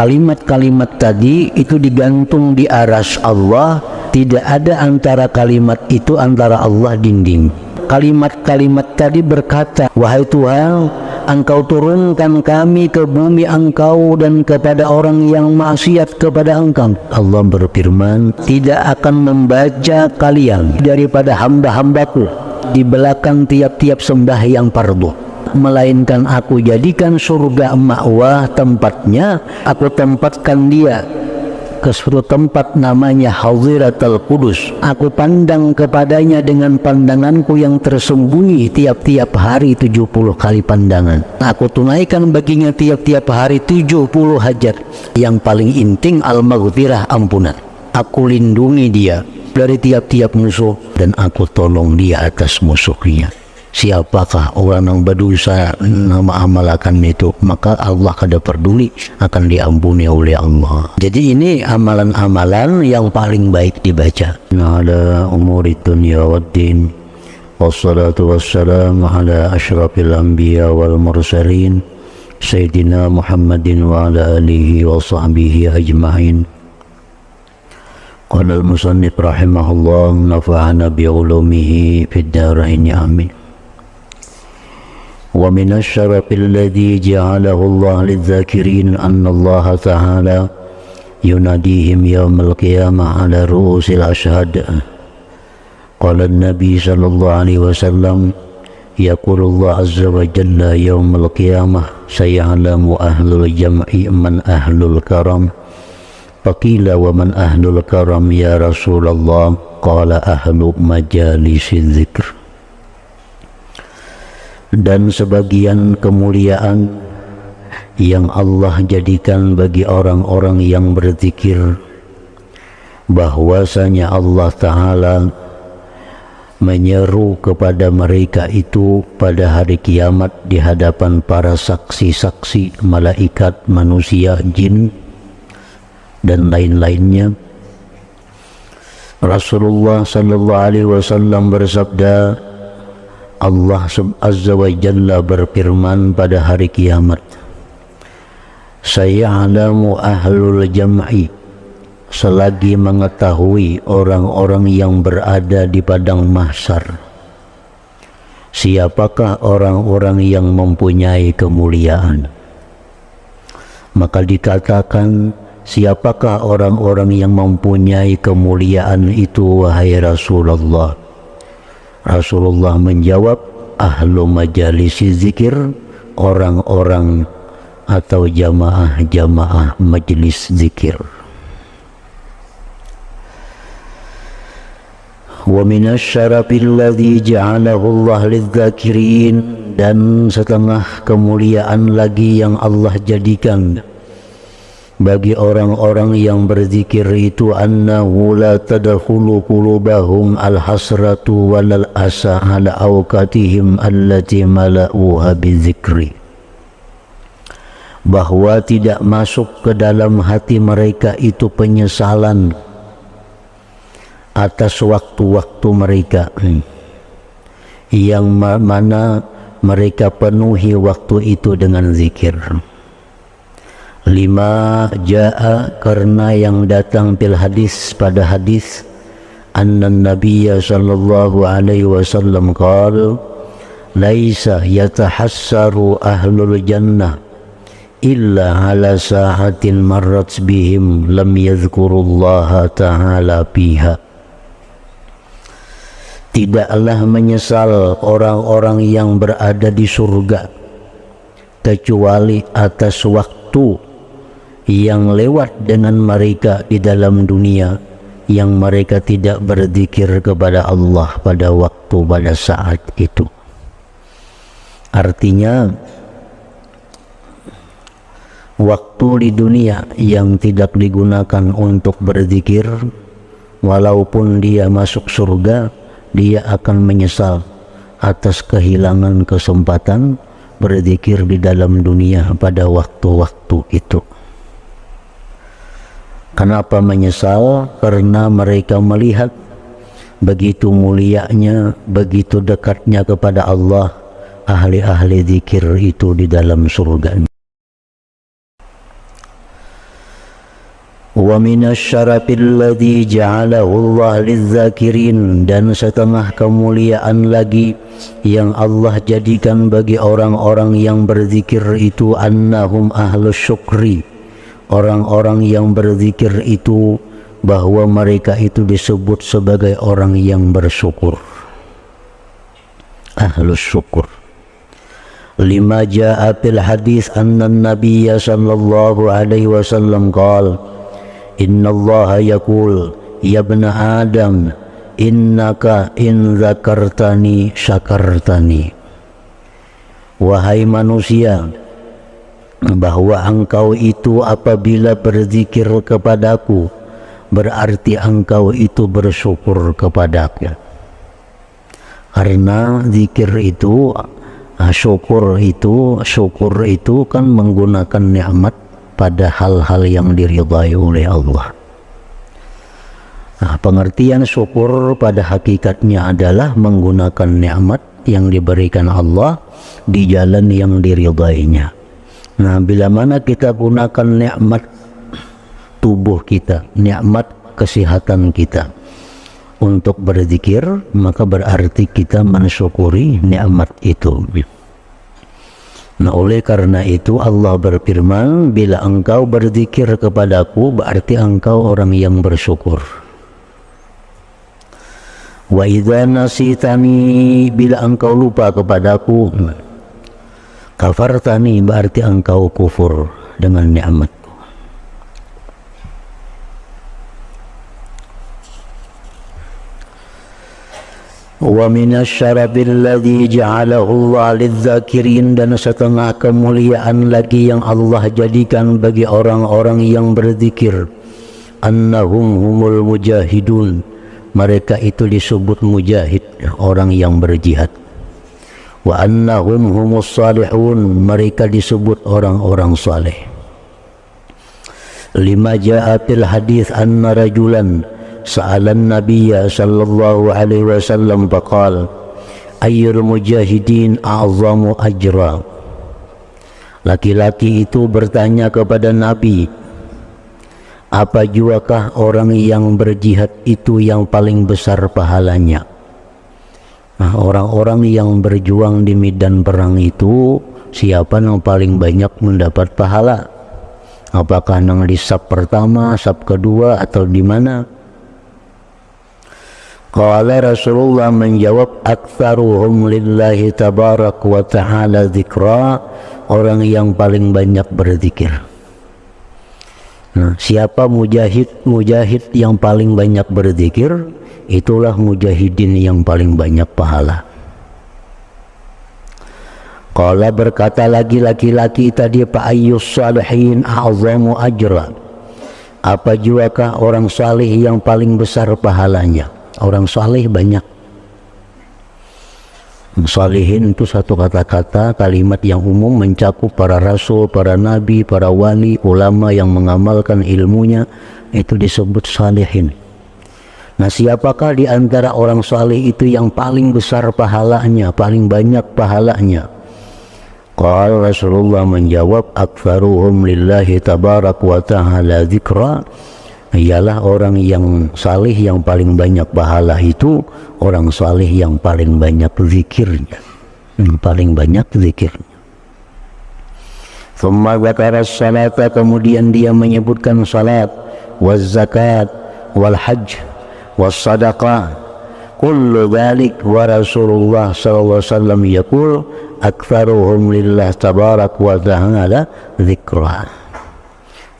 Kalimat-kalimat tadi itu digantung di arsy Allah, tidak ada antara kalimat itu antara Allah dinding. Kalimat-kalimat tadi berkata, wahai Tuhan, Engkau turunkan kami ke bumi Engkau dan kepada orang yang maksiat kepada Engkau. Allah berfirman, tidak akan membaca kalian daripada hamba-hambaku di belakang tiap-tiap sembahyang fardu, melainkan aku jadikan surga ma'wah tempatnya, aku tempatkan dia ke suatu tempat namanya Hadhiratul Qudus. Aku pandang kepadanya dengan pandanganku yang tersembunyi tiap-tiap hari 70 kali pandangan. Aku tunaikan baginya tiap-tiap hari 70 hajat. Yang paling inting al-maghfirah, ampunan. Aku lindungi dia dari tiap-tiap musuh dan aku tolong dia atas musuhnya. Siapakah orang yang berdosa nama amalakan itu, maka Allah kada peduli, akan diampuni oleh Allah. Jadi ini amalan-amalan yang paling baik dibaca. Ala umuri dunya waddin, wassalatu wassalamu ala asyrafil anbiya wal mursalin, Sayyidina Muhammadin wa ala alihi wa sahbihi ajma'in. Qala al-musannif rahimahullah, nafa'ana bi'ulumihi fid dharain, amin. ومن الشرف الذي جعله الله للذاكرين أن الله تعالى يناديهم يوم القيامة على رؤوس الأشهاد. قال النبي صلى الله عليه وسلم يقول الله عز وجل يوم القيامة سيعلم أهل الجمع من أهل الكرم. فقيل ومن أهل الكرم يا رسول الله؟ قال أهل مجالس الذكر. Dan sebagian kemuliaan yang Allah jadikan bagi orang-orang yang berzikir, bahwasanya Allah Ta'ala menyeru kepada mereka itu pada hari kiamat di hadapan para saksi-saksi, malaikat, manusia, jin, dan lain-lainnya. Rasulullah Sallallahu Alaihi Wasallam bersabda, Allah Azza wa Jalla berfirman pada hari kiamat, saya'lamu ahlul jam'i, selagi mengetahui orang-orang yang berada di padang mahsyar, siapakah orang-orang yang mempunyai kemuliaan. Maka dikatakan, siapakah orang-orang yang mempunyai kemuliaan itu, wahai Rasulullah? Rasulullah menjawab, ahlu majalisi zikir, orang-orang atau jamaah-jamaah majelis zikir. Wa minasyarafil ladzi ja'alahu Allah lidzakirin, dan setengah kemuliaan lagi yang Allah jadikan bagi orang-orang yang berzikir itu, annahu la tadkhulu qulubahum al-hasratu walal asa ala awqatihim allati mala'uha bizikri, bahwa tidak masuk ke dalam hati mereka itu penyesalan atas waktu-waktu mereka yang mana mereka penuhi waktu itu dengan zikir. Lima ja'a, karena yang datang bil hadis pada hadis, anna nabiyya sallallahu alaihi wasallam qala laisa yatahassaru ahlul jannah illa ala sahatin marrat bihim lam yadhkurullaha ta'ala fiha. Tidaklah menyesal orang-orang yang berada di surga kecuali atas waktu yang lewat dengan mereka di dalam dunia, yang mereka tidak berzikir kepada Allah pada waktu, pada saat itu. Artinya, waktu di dunia yang tidak digunakan untuk berzikir, walaupun dia masuk surga, dia akan menyesal atas kehilangan kesempatan berzikir di dalam dunia pada waktu-waktu itu. Kenapa menyesal? Karena mereka melihat begitu mulianya, begitu dekatnya kepada Allah ahli-ahli zikir itu di dalam surga. Wa minasyarafil ladzi ja'alahu Allah lizzakirin, dan setengah kemuliaan lagi yang Allah jadikan bagi orang-orang yang berzikir itu, annahum ahlus syukri, orang-orang yang berzikir itu bahwa mereka itu disebut sebagai orang yang bersyukur, ahlus syukur. Lima jaa fil hadis anna an-nabiyya sallallahu alaihi wasallam qala Inna Allah yaqul ya ibna Adam innaka in zakartani syakartani. Wahai manusia, bahwa engkau itu apabila berzikir kepadaku berarti engkau itu bersyukur kepadaku. Karena zikir itu, syukur itu kan menggunakan nikmat pada hal-hal yang diridhai oleh Allah. Nah, pengertian syukur pada hakikatnya adalah menggunakan nikmat yang diberikan Allah di jalan yang diridhainya. Nah, bila mana kita gunakan nikmat tubuh kita, nikmat kesehatan kita untuk berzikir, maka berarti kita mensyukuri nikmat itu. Nah, oleh karena itu Allah berfirman, bila engkau berzikir kepadaku berarti engkau orang yang bersyukur. Wa idza nasitani, bila engkau lupa kepadaku, kafartani, berarti engkau kufur dengan nikmat. Wa minasyarafil ladzi ja'alahu Allah lizzakirin, dan setengah kemuliaan lagi yang Allah jadikan bagi orang-orang yang berzikir, annahum humul mujahidun, mereka itu disebut mujahid, orang yang berjihad. Wa annahum humus salihun, mereka disebut orang-orang saleh. Lima jaa fil hadis anna rajulan sa'alan nabiyya sallallahu alaihi wasallam faqal ayyul mujahidin a'zamu ajra. Laki-laki itu bertanya kepada Nabi, apa juakah orang yang berjihad itu yang paling besar pahalanya? Nah, orang-orang yang berjuang di medan perang itu siapa yang paling banyak mendapat pahala? Apakah yang di saf pertama, saf kedua, atau di mana? Qala Rasulullah menjawab, aktsaruhum lillahi tabarak wa ta'ala dzikra, orang yang paling banyak berzikir. Nah, siapa mujahid yang paling banyak berzikir, itulah mujahidin yang paling banyak pahala. Qala, berkata lagi laki-laki tadi, fa ayyus salihin a'zamu ajra, apa juakah orang salih yang paling besar pahalanya? Orang saleh banyak. Salihin itu satu kata-kata, kalimat yang umum mencakup para rasul, para nabi, para wali, ulama yang mengamalkan ilmunya, itu disebut salihin. Nah, siapakah di antara orang saleh itu yang paling besar pahalanya, paling banyak pahalanya? Qala Rasulullah menjawab, aktsaruhum lillahi tabarak wa ta'ala dzikra, ialah orang yang salih yang paling banyak pahala itu orang salih yang paling banyak zikirnya, paling banyak zikirnya. Tsumma dzakara salata, kemudian dia menyebutkan salat, waz zakat, wal hajj, was sadaqah, kullu dzalik wa Rasulullah sallallahu alaihi wasallam yaqul aktsaruhum lillah tabarak wa ta'ala dzikra.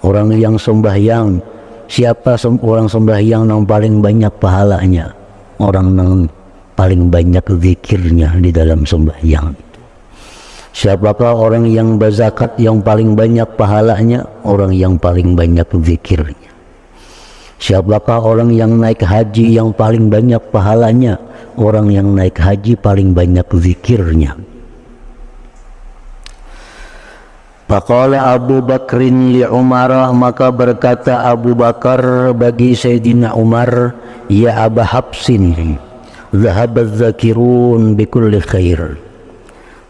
Orang yang sembahyang, siapa orang sembahyang yang paling banyak pahalanya? Orang yang paling banyak zikirnya di dalam sembahyang. Siapakah orang yang berzakat yang paling banyak pahalanya? Orang yang paling banyak zikirnya. Siapakah orang yang naik haji yang paling banyak pahalanya? Orang yang naik haji paling banyak zikirnya. Faqala Abu Bakrin li Umar, maka berkata Abu Bakar bagi Sayyidina Umar, ya Aba Habsin, zahabaz zakirun bikulli khair,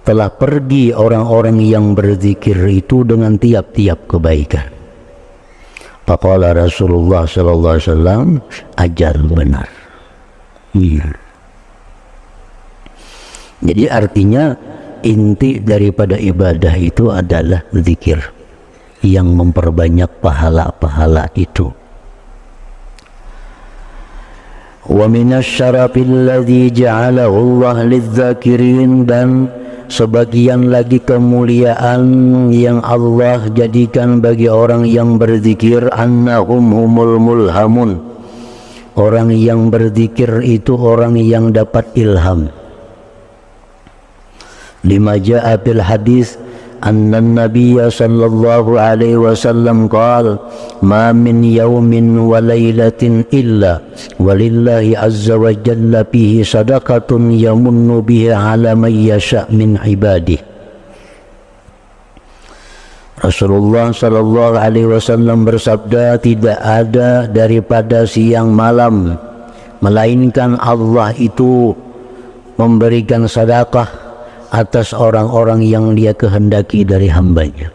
telah pergi orang-orang yang berzikir itu dengan tiap-tiap kebaikan. Faqala Rasulullah sallallahu alaihi wasallam, ajar benar. Jadi artinya inti daripada ibadah itu adalah zikir yang memperbanyak pahala-pahala itu. Wa minasyarafil ladzi ja'alahu Allah lidzakirin, dan sebagian lagi kemuliaan yang Allah jadikan bagi orang yang berzikir, annahum humul mulhamun, orang yang berzikir itu orang yang dapat ilham. Lima ja'a fil hadis anna an-nabiyya sallallahu alaihi wasallam qala ma min yawmin wa lailatin illa walillahi azza wa jalla fihi sadaqatun yamunnu biha ala man yasha min ibadihi. Rasulullah sallallahu alaihi wasallam bersabda, tidak ada daripada siang malam melainkan Allah itu memberikan sedekah atas orang-orang yang dia kehendaki dari hambanya,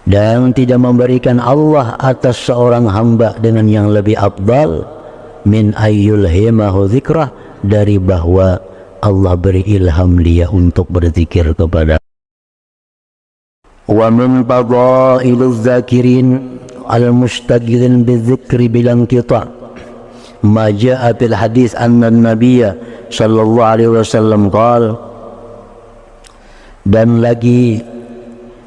dan tidak memberikan Allah atas seorang hamba dengan yang lebih afdal min ayyulhimahu dzikrah, dari bahwa Allah beri ilham dia untuk berzikir kepada. Wa min fadailuz zakirin al-mustaghilin bidzikri bilang kita ma jaa fil hadis anna an-nabiyya sallallahu alaihi wasallam qala, dan lagi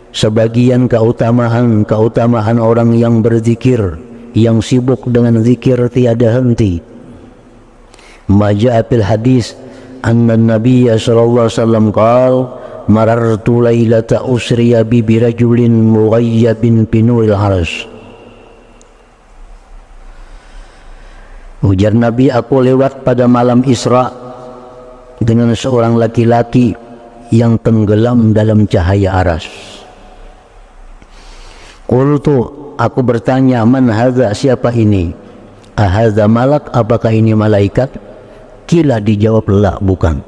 sebagian keutamaan orang yang berzikir, yang sibuk dengan zikir tiada henti. Ma jaa fil hadis anna an-nabiyya sallallahu alaihi wasallam qala marartu lailata usriya bi birajulin mughayyabin fi nuril arsh. Ujar Nabi, aku lewat pada malam Isra dengan seorang laki-laki yang tenggelam dalam cahaya aras. Qultu, aku bertanya, man hadza, siapa ini? Ahadza malak, apakah ini malaikat? Kila, dijawab, la, bukan.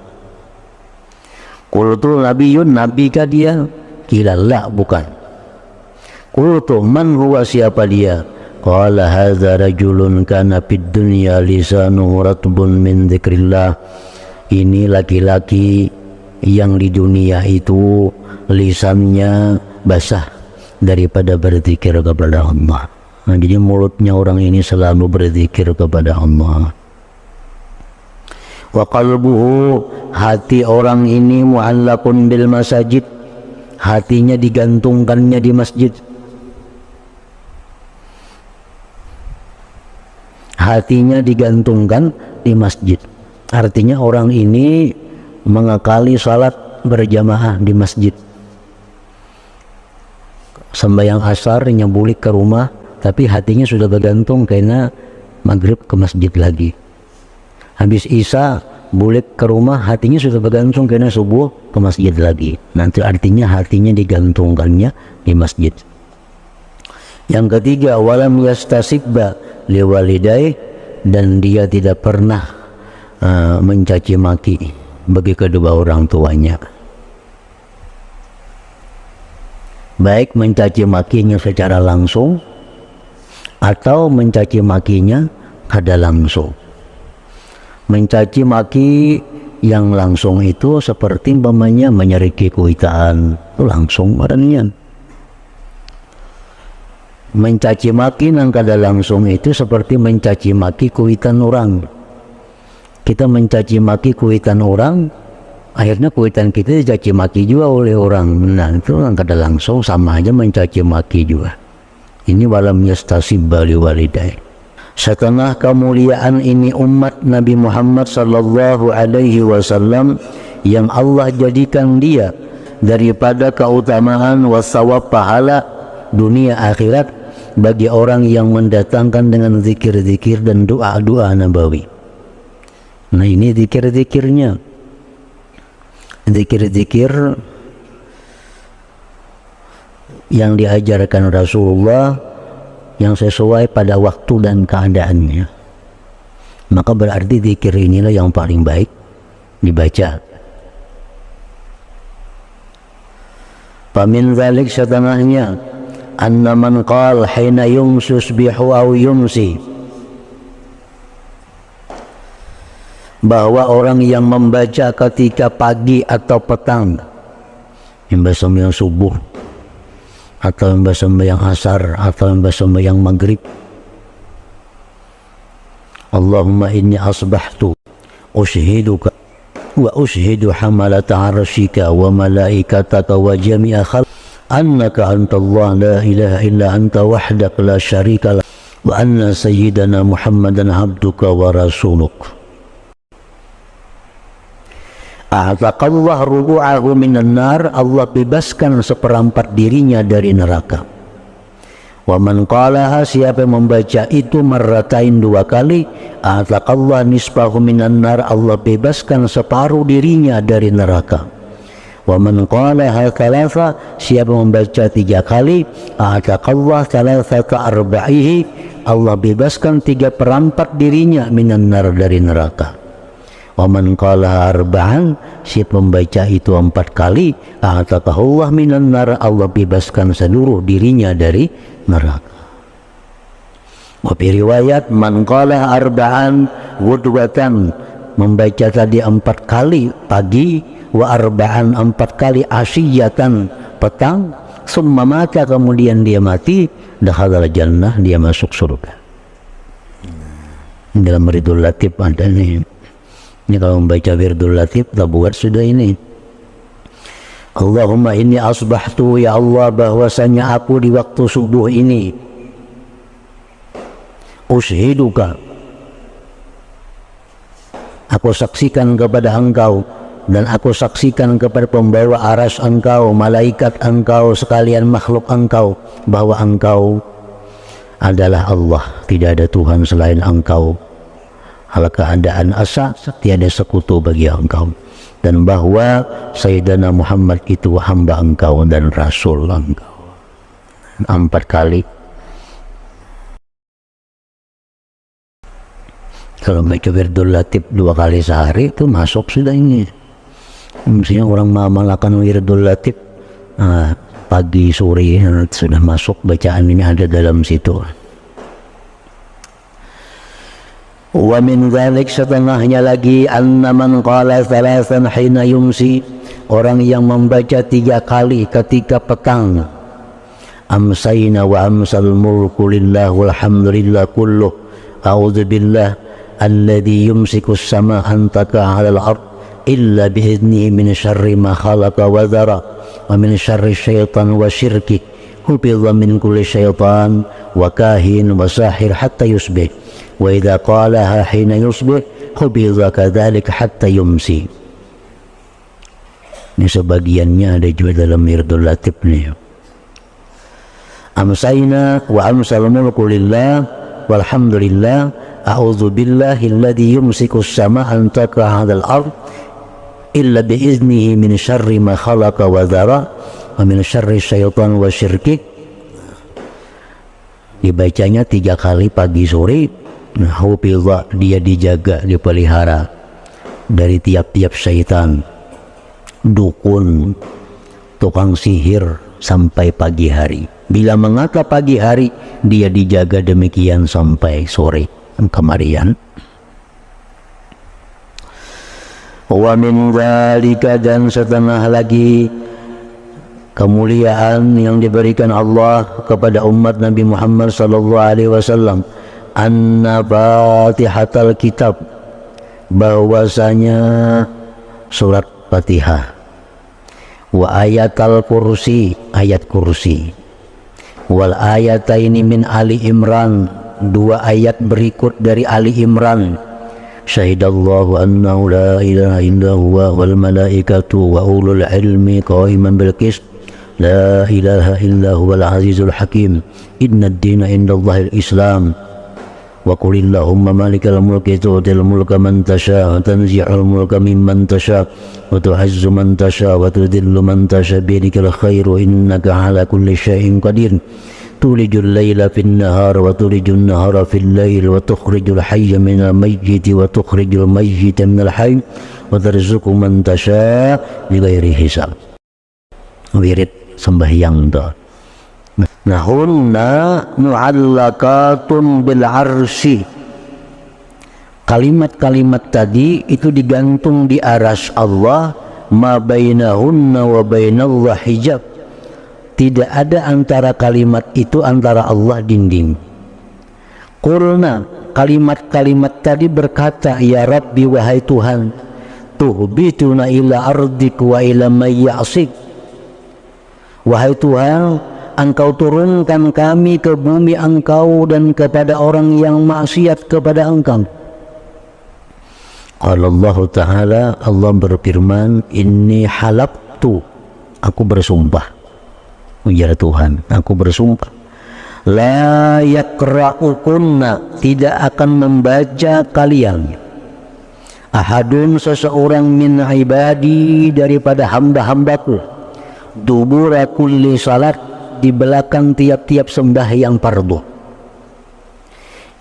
Qultu nabiyun, nabikah dia? Kila, la, bukan. Qultu man huwa, siapa dia? Qala hadza rajulun kana fid dunya lisanuhu ratbun min dzikrillah. Ini laki-laki yang di dunia itu lisannya basah daripada berzikir kepada Allah. Nah, jadi mulutnya orang ini selalu berzikir kepada Allah. Wa qalbuhu, hati orang ini mu'allaqun bil masajid, hatinya digantungkannya di masjid. Hatinya digantungkan di masjid. Artinya orang ini mengakali salat berjamaah di masjid. Sembahyang asar nyebulik ke rumah, tapi hatinya sudah bergantung karena maghrib ke masjid lagi. Habis isya bulik ke rumah, hatinya sudah bergantung karena subuh ke masjid lagi. Nanti artinya hatinya digantungkannya di masjid. Yang ketiga, walam yastasibba liwalidai, dan dia tidak pernah mencaci maki bagi kedua orang tuanya, baik mencaci makinya secara langsung atau mencaci makinya kada langsung. Mencaci maki yang langsung itu seperti umpamanya menyeriki kuitaan, itu langsung orangnya. Mencaci maki nang kada langsung itu seperti mencaci maki kuitan orang. Kita mencaci maki kuitan orang, akhirnya kuitan kita dicaci maki juga oleh orang. Nah, itu nang kada langsung sama aja mencaci maki juga. Ini walam yastasibba liwalidai. Setengah kemuliaan ini umat Nabi Muhammad sallallahu alaihi wasallam yang Allah jadikan dia daripada keutamaan wasawab pahala dunia akhirat bagi orang yang mendatangkan dengan zikir-zikir dan doa-doa nabawi. Nah, ini zikir-zikirnya. Zikir-zikir yang diajarkan Rasulullah yang sesuai pada waktu dan keadaannya. Maka berarti zikir inilah yang paling baik dibaca. Famin dzalik setengahnya anna man qala hina yumsisbihu aw yumsi, bahwa orang yang membaca ketika pagi atau petang, membaca sembahyang subuh atau membaca sembahyang asar atau membaca sembahyang maghrib, Allahumma inni asbahtu ushiduka wa ushidu hamalata arsyika wa malaikataka wa jami'a khalq annaka antallah la ilaha illa anta wahdak la syarika lak wa anna sayyidana Muhammadan abduka wa rasuluk. A'taqallah rubu'ahu minan nar, Allah bebaskan seperempat dirinya dari neraka. Wa man qalaha, siapa yang membaca itu marratain 2 kali, a'taqallah nisfahu minan nar, Allah bebaskan separuh dirinya dari neraka. Wa man qalaha thalatha, siapa yang membaca 3 kali, a'taqallah thalathata arba'ihi, Allah bebaskan 3/4 dirinya minan nar, dari neraka. Wa man qala arba'an, siapa membaca itu 4 kali, a'taqahullah minan nar, Allah bebaskan seluruh dirinya dari neraka. Wa fi riwayat man qala arba'an ghudwatan, membaca tadi 4 kali pagi, wa arba'an 4 kali asyiyatan petang, summa mata, kemudian dia mati, dakhala jannah, dia masuk surga. Dalam Wirdul Latif ada nih. Ini kalau membaca Wirdul Latif, kita buat sudah ini. Allahumma inni asbahtu, ya Allah, bahwasanya aku di waktu subuh ini ushiduka, aku saksikan kepada engkau, dan aku saksikan kepada pembawa aras engkau, malaikat engkau, sekalian makhluk engkau, bahwa engkau adalah Allah, tidak ada Tuhan selain engkau, hal keadaan asa tiada sekutu bagi engkau, dan bahwa Sayyidina Muhammad itu hamba engkau dan rasul engkau. 4 kali. Kalau baca Wirdul Latif 2 kali sehari itu masuk sudah ini. Mestinya orang mengamalkan Wirdul Latif pagi sore sudah masuk, bacaan ini ada dalam situ. Wa min dzalik, setengahnya lagi, anna man qala thalathan hina yumsi, orang yang membaca 3 kali ketika petang, amsayna wa amsal mulku lillah walhamdulillah kulluh, a'udzu billah alladzi yumsiku as-samaa an taqa 'alal ard illa bi'idnihi min syarri ma khalaqa wa dhara wa min syarri syaitan wa syirki hubidha min kulli syaitan wa kahin wa sahir hatta yusbih wa idza qalaha hina yusbih hubidha kadzalika hatta yumsi. Ini sebagiannya ada juga dalam Wirdul Latif nih. Amsayna wa amsal mulku lillah walhamdulillah a'udzu billahi alladzi yumsiku as-samaa an taqa 'alal ard illa bi'iznihi min syarri ma khalaqa wa dhara wa min syarri syaitan wa syirki. Dibacanya 3 kali pagi sore. Nah, hufidha, dia dijaga, dipelihara dari tiap-tiap syaitan, dukun, tukang sihir sampai pagi hari. Bila mengata pagi hari, dia dijaga demikian sampai sore kemarian. Wa min dzalika, dan setengah lagi kemuliaan yang diberikan Allah kepada umat Nabi Muhammad sallallahu alaihi wasallam, anna fatihatal kitab, bahwasanya surat Fatihah, wa ayatal kursi, ayat kursi, wal ayataini min Ali Imran, 2 ayat berikut dari Ali Imran, syahidallahu annahu la ilaha illa huwa wal malaikatu wa ulul ilmi qa'iman bil qist, la ilaha illa huwal azizul hakim, innad dina indallahil islam, wa qulillahumma malikal mulki tu'til mulka man tasha wa tanzi'ul mulka mimman tasha wa tu'izzu man tasha wa tudhillu man tasha biyadikal khairu innaka ala kulli syai'in qadir, tulijul layla fin nahar wa tulijun nahara fil layl wa tukhrijul hayya minal mayyiti wa tukhrijul mayyita minal hayy wa tarzuqu man tasha bighairi hisab. Wirid sembahyang tu. Nah, hunna mu'allaqatun bil arsy. Kalimat-kalimat tadi itu digantung di arsy Allah, ma bainahunna wa bainallah hijab. Tidak ada antara kalimat itu antara Allah dinding. Qulna, kalimat-kalimat tadi berkata, ya Rabbi, wahai Tuhan, tuhbituna ila ardik wa ila may ya'sik. Wahai Tuhan, Engkau turunkan kami ke bumi Engkau dan kepada orang yang maksiat kepada Engkau. Allah Ta'ala, Allah berfirman, inni halabtu, aku bersumpah, ujar Tuhan, aku bersumpah, la yakra'ukunna, tidak akan membaca kalian, ahadun, seseorang, min ibadi, daripada hamba-hambaku, dubura kulli salat, di belakang tiap-tiap sembahyang fardu,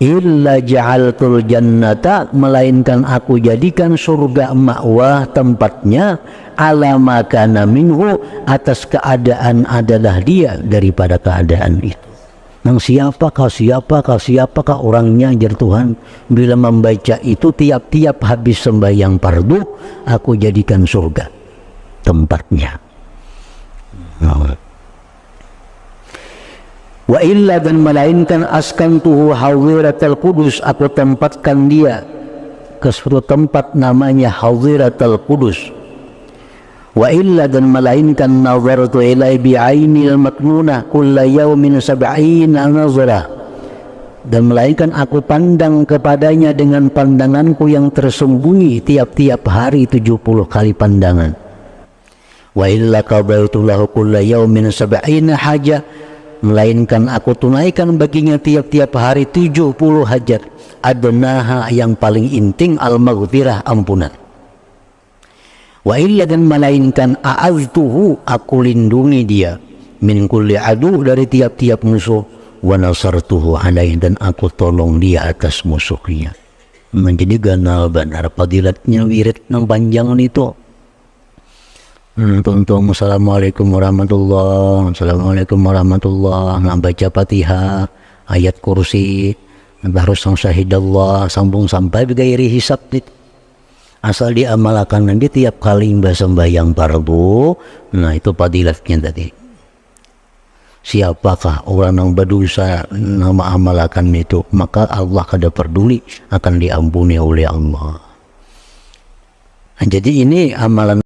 illa ja'altul jannata, melainkan aku jadikan surga ma'wah, tempatnya, ala makana minhu, atas keadaan adalah dia daripada keadaan itu. Nang siapakah orangnya, ajar Tuhan, bila membaca itu tiap-tiap habis sembahyang fardu, aku jadikan surga tempatnya. Wa illa, dan melainkan, askantuhu hadiratal qudus, aku tempatkan dia ke suatu tempat namanya hadiratal qudus. Wa illa, dan melainkan, nazartu ilai bi'ainil maknunah kulla yawmin sab'ina nazara, dan melainkan aku pandang kepadanya dengan pandanganku yang tersembunyi tiap-tiap hari 70 kali pandangan. Wa illa qadaitu lahu kulla yawmin sab'ina haja, melainkan aku tunaikan baginya tiap-tiap hari 70 hajat, adnaha, yang paling inting, al-maghfirah, ampunan. Wa illa, dan melainkan, a'aztuhu, aku lindungi dia, min kulli adu, dari tiap-tiap musuh, wa nasartuhu alaih, dan aku tolong dia atas musuhnya. Menjadi ganal benar fadilatnya wirid yang panjang itu. Tonton, assalamualaikum warahmatullah, assalamualaikum warahmatullah, baca Fatihah, ayat kursi, harus syahidallah, sambung sampai bagairi hisab itu. Asal diamalkan nanti tiap kali sembahyang fardu, nah itu fadilatnya tadi. Siapakah orang yang berdosa nama amalkan itu, maka Allah kada peduli, akan diampuni oleh Allah. Nah, jadi ini amalan